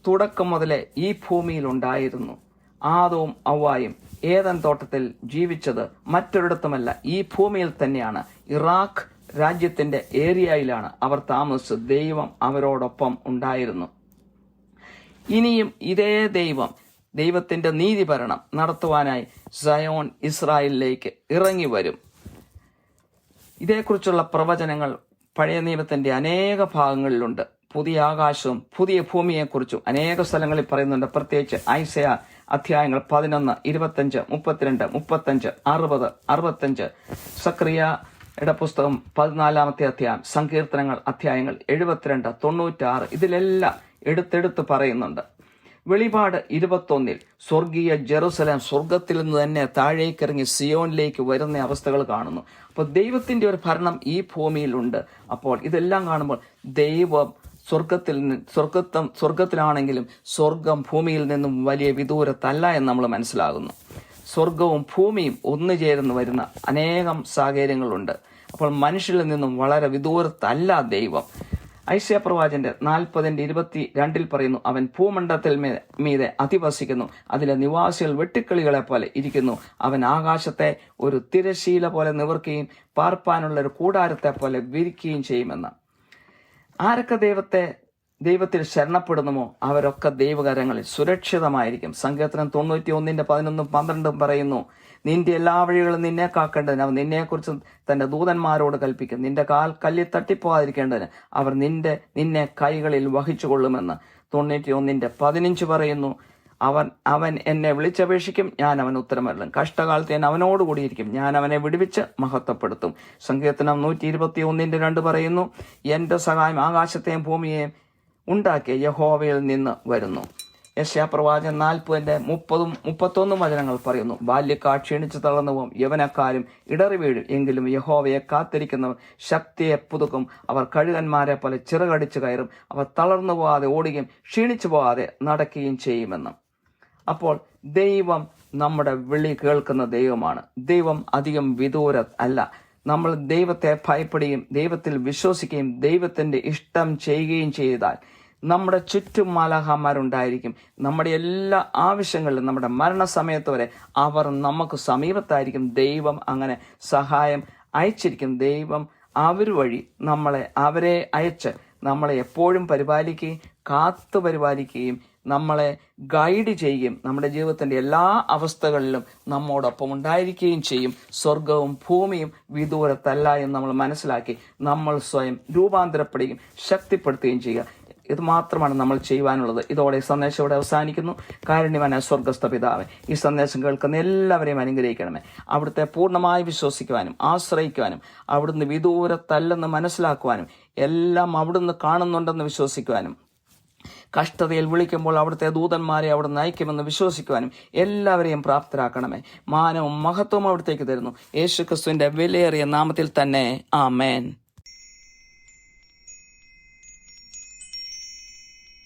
തുടക്കം മുതലേ ഈ ഭൂമിയിൽ ഉണ്ടായിരുന്നു. ആദവും അവ്വായും ഏദൻ തോട്ടത്തിൽ ജീവിച്ചത് മറ്റൊരിടത്തുമല്ല, ഈ ഭൂമിയിൽ തന്നെയാണ്. ഇറാഖ് രാജ്യത്തിന്റെ ഏരിയയിലാണ് അവർ താമസിച്ചത്. ദൈവം അവരോടൊപ്പം ഉണ്ടായിരുന്നു. ഇനിയും ഇതേ ദൈവത്തിന്റെ നീതിഭരണം നടത്തുവാനായി സയോൻ ഇസ്രായേലിലേക്ക് ഇറങ്ങി വരും. ഇതേക്കുറിച്ചുള്ള പ്രവചനങ്ങൾ പഴയ നിയമത്തിന്റെ അനേക ഭാഗങ്ങളിലുണ്ട്. പുതിയ ആകാശവും പുതിയ ഭൂമിയെക്കുറിച്ചും അനേക സ്ഥലങ്ങളിൽ പറയുന്നുണ്ട്. പ്രത്യേകിച്ച് ഐസയ അധ്യായങ്ങൾ 11, 25, 32, 35, 60, 65, സക്രിയയുടെ പുസ്തകം 14-ാമത്തെ അധ്യായം, സങ്കീർത്തനങ്ങൾ അധ്യായങ്ങൾ 72, 96 ഇതിലെല്ലാം എടുത്തെടുത്ത് പറയുന്നുണ്ട്. വെളിപാട് 21 സ്വർഗീയ ജെറുസലേം സ്വർഗത്തിൽ നിന്ന് തന്നെ താഴേക്കിറങ്ങി സിയോനിലേക്ക് വരുന്ന അവസ്ഥകൾ കാണുന്നു. അപ്പോൾ ദൈവത്തിന്റെ ഒരു ഭരണം ഈ ഭൂമിയിലുണ്ട്. അപ്പോൾ ഇതെല്ലാം കാണുമ്പോൾ ദൈവം സ്വർഗത്തിലാണെങ്കിലും സ്വർഗം ഭൂമിയിൽ നിന്നും വലിയ വിദൂരത്തല്ല എന്ന് നമ്മൾ മനസ്സിലാകുന്നു. സ്വർഗവും ഭൂമിയും ഒന്നുചേർന്ന് വരുന്ന അനേകം സാഹചര്യങ്ങളുണ്ട്. അപ്പോൾ മനുഷ്യരിൽ നിന്നും വളരെ വിദൂരത്തല്ല ദൈവം. ഐശയ്യാ പ്രവാചകന്റെ 40:22 പറയുന്നു, അവൻ ഭൂമണ്ഡലത്തിൽ മീതെ അധിവസിക്കുന്നു, അതിലെ നിവാസികൾ വെട്ടുക്കിളികളെ പോലെ ഇരിക്കുന്നു. അവൻ ആകാശത്തെ ഒരു തിരശീല പോലെ നിവർക്കുകയും പാർപ്പാനുള്ള ഒരു കൂടാരത്തെ പോലെ വിരിക്കുകയും ചെയ്യുമെന്ന്. ആരൊക്കെ ദൈവത്തിൽ ശരണപ്പെടുന്നുമോ അവരൊക്കെ ദൈവകരങ്ങളിൽ സുരക്ഷിതമായിരിക്കും. സങ്കീർത്തനം 91:11-12 പറയുന്നു, നിന്റെ എല്ലാ വഴികളും നിന്നെ കാക്കേണ്ടതിന് അവൻ നിന്നെക്കുറിച്ച് തന്റെ ദൂതന്മാരോട് കൽപ്പിക്കും. നിന്റെ കാൽ കല്ലിൽ തട്ടിപ്പോകാതിരിക്കേണ്ടതിന് അവർ നിന്നെ കൈകളിൽ വഹിച്ചുകൊള്ളുമെന്ന്. 91:15 പറയുന്നു, അവൻ എന്നെ വിളിച്ചപേക്ഷിക്കും, ഞാൻ അവന് ഉത്തരമരുളും. കഷ്ടകാലത്ത് ഞാൻ അവനോട് കൂടിയിരിക്കും, ഞാൻ അവനെ വിടുവിച്ച് മഹത്വപ്പെടുത്തും. സങ്കീർത്തനം 121:2 പറയുന്നു, എന്റെ സഹായം ആകാശത്തെയും ഭൂമിയെയും ഉണ്ടാക്കിയ യഹോവയിൽ നിന്ന് വരുന്നു. യെശയ്യാ പ്രവാചകൻ 40:30-31 വചനങ്ങൾ പറയുന്നു, ബാല്യക്കാർ ക്ഷീണിച്ചു തളർന്നു പോകും, യൗവനക്കാരും ഇടറി വീഴും, എങ്കിലും യഹോവയെ കാത്തിരിക്കുന്നവർ ശക്തിയെ പുതുക്കും. അവർ കഴുകന്മാരെ പോലെ ചിറകടിച്ചു കയറും, അവർ തളർന്നു പോകാതെ ഓടുകയും ക്ഷീണിച്ചു പോകാതെ നടക്കുകയും ചെയ്യുമെന്ന്. അപ്പോൾ ദൈവം നമ്മുടെ വിളി കേൾക്കുന്ന ദൈവമാണ്. ദൈവം അധികം വിദൂര അല്ല. നമ്മൾ ദൈവത്തെ ഭയപ്പെടുകയും ദൈവത്തിൽ വിശ്വസിക്കുകയും ദൈവത്തിന്റെ ഇഷ്ടം ചെയ്യുകയും ചെയ്താൽ നമ്മുടെ ചുറ്റും മാലാഖമാരുണ്ടായിരിക്കും. നമ്മുടെ എല്ലാ ആവശ്യങ്ങളിലും നമ്മുടെ മരണസമയത്ത് വരെ അവർ നമുക്ക് സമീപത്തായിരിക്കും. ദൈവം അങ്ങനെ സഹായം അയച്ചിരിക്കും. ദൈവം വഴി അവരെ അയച്ച് നമ്മളെ എപ്പോഴും പരിപാലിക്കുകയും കാത്തു പരിപാലിക്കുകയും നമ്മളെ ഗൈഡ് ചെയ്യുകയും നമ്മുടെ ജീവിതത്തിന്റെ എല്ലാ അവസ്ഥകളിലും നമ്മോടൊപ്പം ഉണ്ടായിരിക്കുകയും ചെയ്യും. സ്വർഗവും ഭൂമിയും വിദൂരത്തല്ല എന്ന് നമ്മൾ മനസ്സിലാക്കി നമ്മൾ സ്വയം രൂപാന്തരപ്പെടുകയും ശക്തിപ്പെടുത്തുകയും ചെയ്യുക. ഇത് മാത്രമാണ് നമ്മൾ ചെയ്യുവാനുള്ളത്. ഇതോടെ സന്ദേശം ഇവിടെ അവസാനിക്കുന്നു. കാരുണ്യവാനായ സ്വർഗസ്ഥ പിതാവേ, ഈ സന്ദേശം കേൾക്കുന്ന എല്ലാവരെയും അനുഗ്രഹിക്കണമേ. അവിടുത്തെ പൂർണ്ണമായി വിശ്വസിക്കുവാനും ആശ്രയിക്കുവാനും അവിടുന്ന് വിദൂരത്തല്ലെന്ന് മനസ്സിലാക്കുവാനും എല്ലാം അവിടുന്ന് കാണുന്നുണ്ടെന്ന് വിശ്വസിക്കുവാനും കഷ്ടതയിൽ വിളിക്കുമ്പോൾ അവിടുത്തെ ദൂതന്മാരെ അവിടുന്ന് അയക്കുമെന്ന് വിശ്വസിക്കുവാനും എല്ലാവരെയും പ്രാപ്തരാക്കണമേ. മാനവും മഹത്വവും അവിടത്തേക്ക് തരുന്നു. യേശുക്രിസ്തുവിന്റെ വിലയേറിയ നാമത്തിൽ തന്നെ, ആമേൻ.